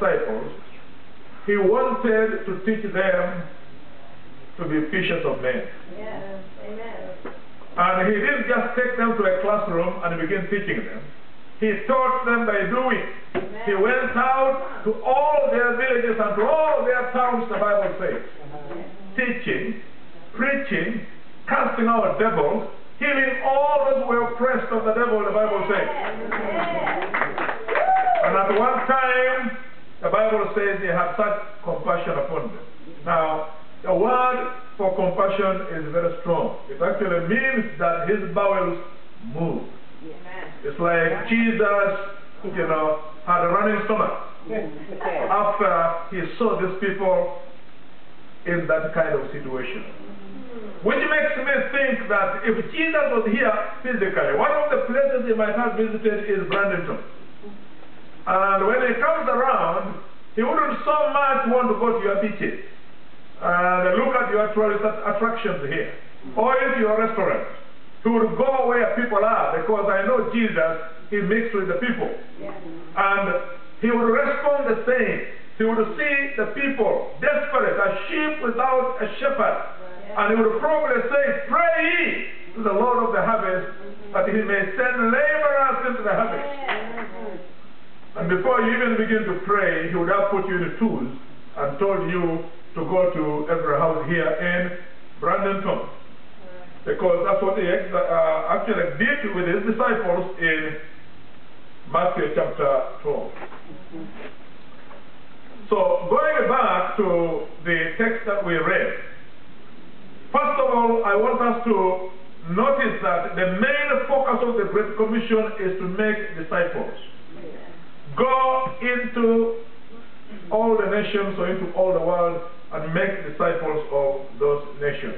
disciples, he wanted to teach them to be fishers of men. Yes. Amen. And he didn't just take them to a classroom and begin teaching them. He taught them by doing. Amen. He went out to all their villages and to all their towns, the Bible says, teaching, preaching, casting out devils, healing all those who were oppressed of the devil, the Bible says. And at one time, the Bible says he had such compassion upon them. Now, the word for compassion is very strong. It actually means that his bowels moved. It's like Jesus, had a running stomach after he saw these people in that kind of situation. Which makes me think that if Jesus was here physically, one of the places he might have visited is Bradenton. And when he comes around, he wouldn't so much want to go to your beaches and look at your tourist attractions here, or into your restaurants. He would go where people are, because I know Jesus, he mixed with the people. And he would respond the same. He would see the people desperate, as sheep without a shepherd. And he would probably say, "Pray ye to the Lord of the harvest, that he may send laborers into the harvest." And before you even begin to pray, he would have put you in the tools and told you to go to every house here in Bradenton. Because that's what he actually did with his disciples in Matthew chapter 12. So, going back to the text that we read, first of all, I want us to notice that the main focus of the Great Commission is to make disciples. Go into all the nations, or into all the world, and make disciples of those nations.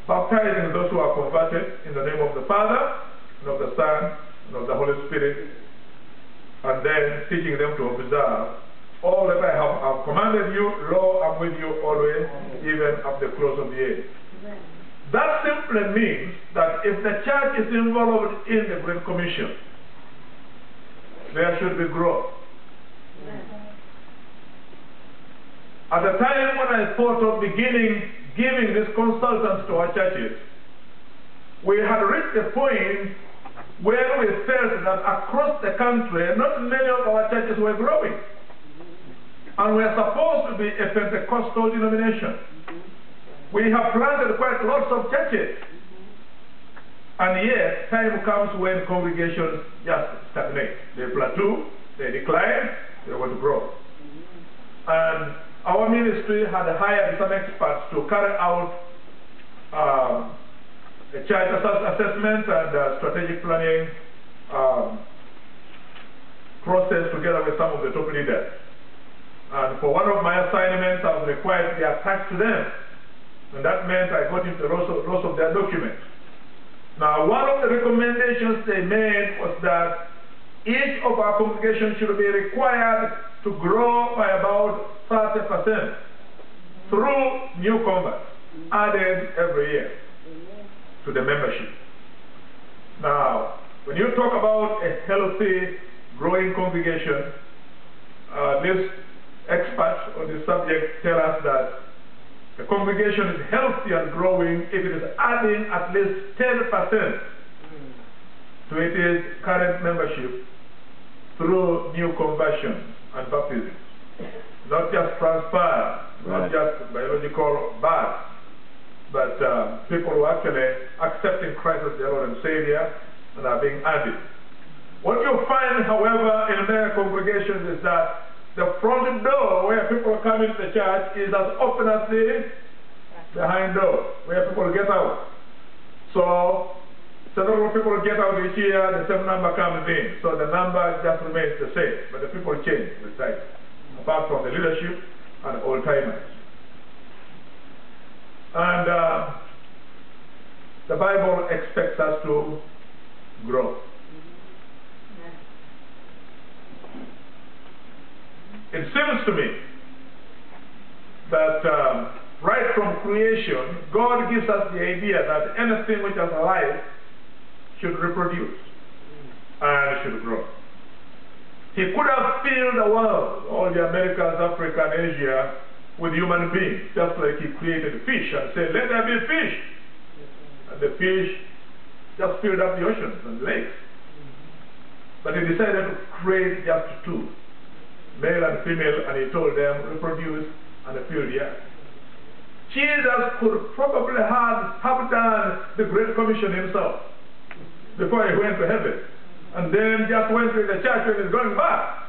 Baptizing those who are converted in the name of the Father, and of the Son, and of the Holy Spirit, and then teaching them to observe all that I have commanded you. Lo, I'm with you always, even up the close of the age. That simply means that if the church is involved in the Great Commission, there should be growth. At the time when I thought of beginning giving these consultants to our churches, we had reached a point where we felt that across the country, not many of our churches were growing. And we are supposed to be a Pentecostal denomination. We have planted quite lots of churches. And yet, time comes when congregations just stagnate. They plateau, they decline, they want to grow. And our ministry had hired some experts to carry out a church assessment and strategic planning process together with some of the top leaders. And for one of my assignments, I was required to be attached to them. And that meant I got into lots of their documents. Now, one of the recommendations they made was that each of our congregations should be required to grow by about 30% through new converts added every year to the membership. Now, when you talk about a healthy, growing congregation, these experts on this subject tell us that the congregation is healthy and growing if it is adding at least 10% to its current membership through new conversions and baptisms. Not just transfer, not just biological birth, but people who are actually accepting Christ as their Lord and Savior and are being added. What you find, however, in many congregations is that the front door where people come into the church is as open as the behind door, where people get out. So, several people get out each year, the same number comes in. So the number just remains the same, but the people change with time, apart from the leadership and old-timers. And the Bible expects us to grow. It seems to me that right from creation, God gives us the idea that anything which has life should reproduce and should grow. He could have filled the world, all the Americas, Africa, and Asia, with human beings, just like he created fish and said, let there be fish. And the fish just filled up the oceans and lakes. But he decided to create just two, male and female, and he told them, reproduce and fill the earth. Jesus could probably have done the Great Commission himself before he went to heaven, and then just went to the church when he's going back.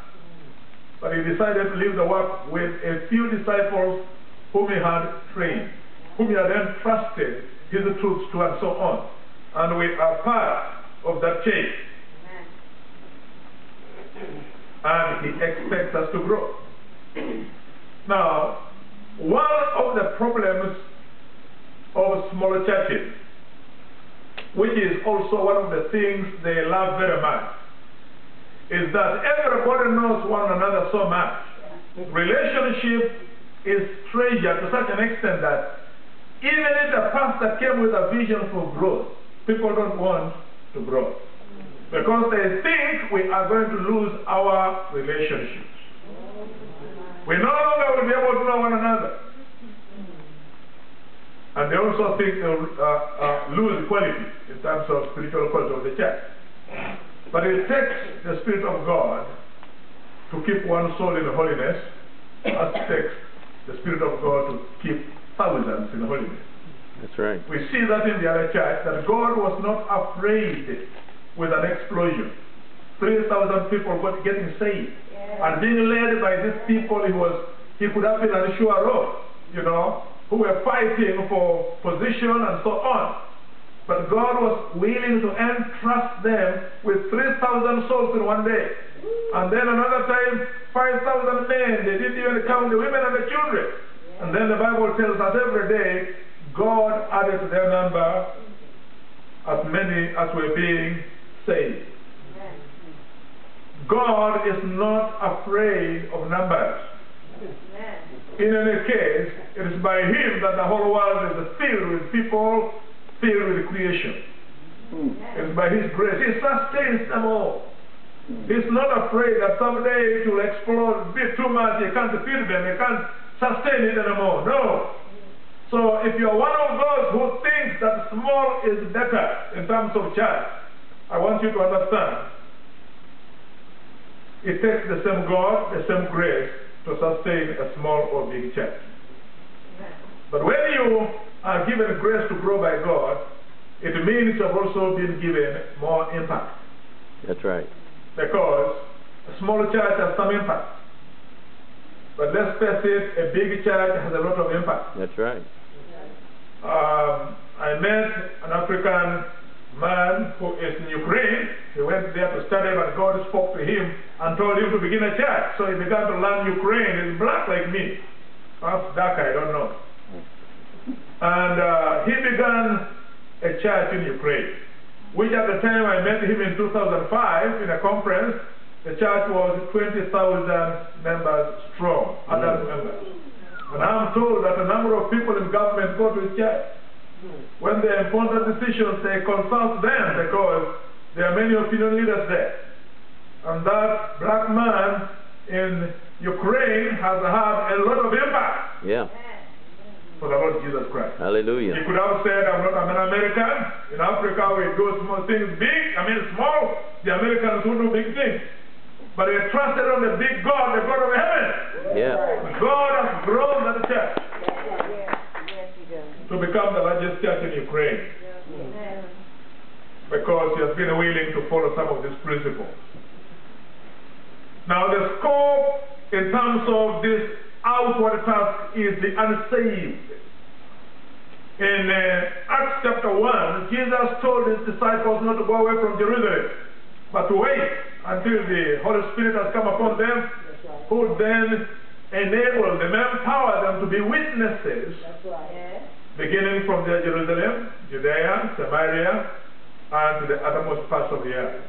But he decided to leave the work with a few disciples whom he had trained, whom he had entrusted his truths to, and so on. And we are part of that chain. And he expects us to grow. Now, one of the problems of smaller churches, which is also one of the things they love very much, is that everybody knows one another so much. Relationship is treasured to such an extent that even if the pastor came with a vision for growth, people don't want to grow, because they think we are going to lose our relationships. We no longer will be able to know one another. And they also think they'll lose quality in terms of spiritual quality of the church. But it takes the Spirit of God to keep one soul in holiness, as it takes the Spirit of God to keep thousands in holiness. That's right. We see that in the other church, that God was not afraid with an explosion. 3,000 people got getting saved. And being led by these people he could have been unsure of, you know, who were fighting for position and so on. But God was willing to entrust them with 3,000 souls in one day. And then another time, 5,000 men. They didn't even count the women and the children. And then the Bible tells us every day, God added to their number as many as were being saved. God is not afraid of numbers. In any case, it is by Him that the whole world is filled with people, filled with creation. It's by His grace. He sustains them all. He's not afraid that someday it will explode, be too much, He can't feed them, He can't sustain it anymore. No. So if you're one of those who thinks that small is better in terms of church, I want you to understand, it takes the same God, the same grace to sustain a small or big church. But when you are given grace to grow by God, it means you have also been given more impact. That's right. Because a small church has some impact. But let's face it, a big church has a lot of impact. That's right. I met an African man who is in Ukraine. He went there to study, but God spoke to him and told him to begin a church. So he began to learn Ukraine. He's black like me. Perhaps darker, I don't know. And he began a church in Ukraine, which at the time I met him in 2005 in a conference, the church was 20,000 members strong, adult members. And I'm told that a number of people in government go to his church. When they important decisions, they consult them because there are many opinion leaders there. And that black man in Ukraine has had a lot of impact. Yeah. For the Lord Jesus Christ. Hallelujah. He could have said, I'm an American. In Africa, we do small things big. Small. The Americans who do big things. But he trusted on the big God, the God of heaven. Yeah. God has grown the church to become the largest church in Ukraine. Because he has been willing to follow some of these principles. Now the scope in terms of this outward task is the unsaved. In Acts chapter 1, Jesus told his disciples not to go away from Jerusalem, but to wait until the Holy Spirit has come upon them, who then enable them, empower them to be witnesses, beginning from their Jerusalem, Judea, Samaria, and to the uttermost parts of the earth.